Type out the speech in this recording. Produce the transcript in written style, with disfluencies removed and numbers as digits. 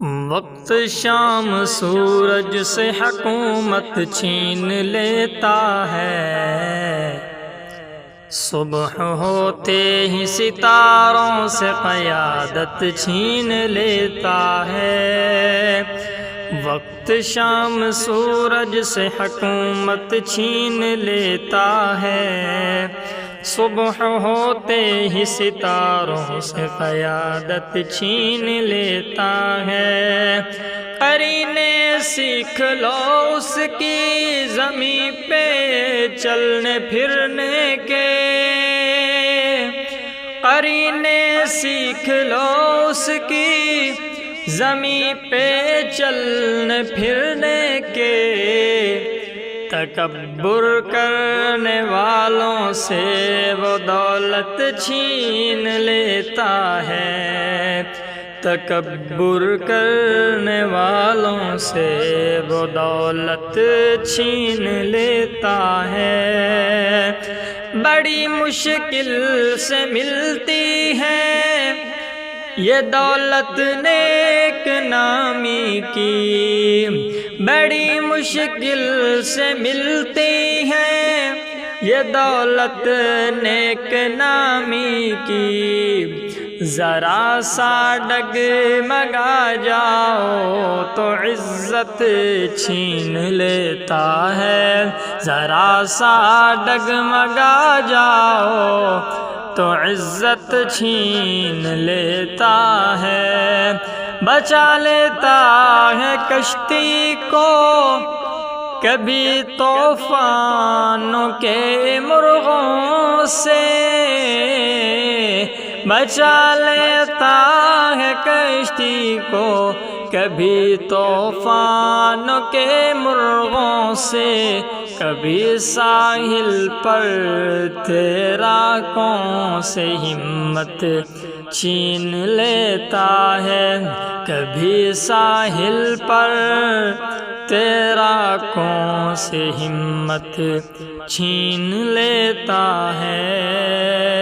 وقت شام سورج سے حکومت چھین لیتا ہے، صبح ہوتے ہی ستاروں سے قیادت چھین لیتا ہے۔ وقت شام سورج سے حکومت چھین لیتا ہے، صبح ہوتے ہی ستاروں سے قیادت چھین لیتا ہے۔ قرینے سیکھ لو اس کی زمین پہ چلنے پھرنے کے، قرینے سیکھ لو اس کی زمین پہ چلنے پھرنے کے۔ تکبر کرنے والوں سے وہ دولت چھین لیتا ہے، تکبر کرنے والوں سے وہ دولت چھین لیتا ہے۔ بڑی مشکل سے ملتی ہے یہ دولت نیک نامی کی، بڑی مشکل سے ملتی ہے یہ دولت نیک نامی کی۔ ذرا سا ڈگمگا جاؤ تو عزت چھین لیتا ہے، ذرا سا ڈگمگا جاؤ تو عزت چھین لیتا ہے۔ بچا لیتا ہے کشتی کو کبھی طوفانوں کے مرغوں سے، بچا لیتا ہے کشتی کو کبھی طوفانوں کے مرغوں سے۔ کبھی ساحل پر تیرا کون سے ہمت چھین لیتا ہے، کبھی ساحل پر تیرا کون سے ہمت چھین لیتا ہے۔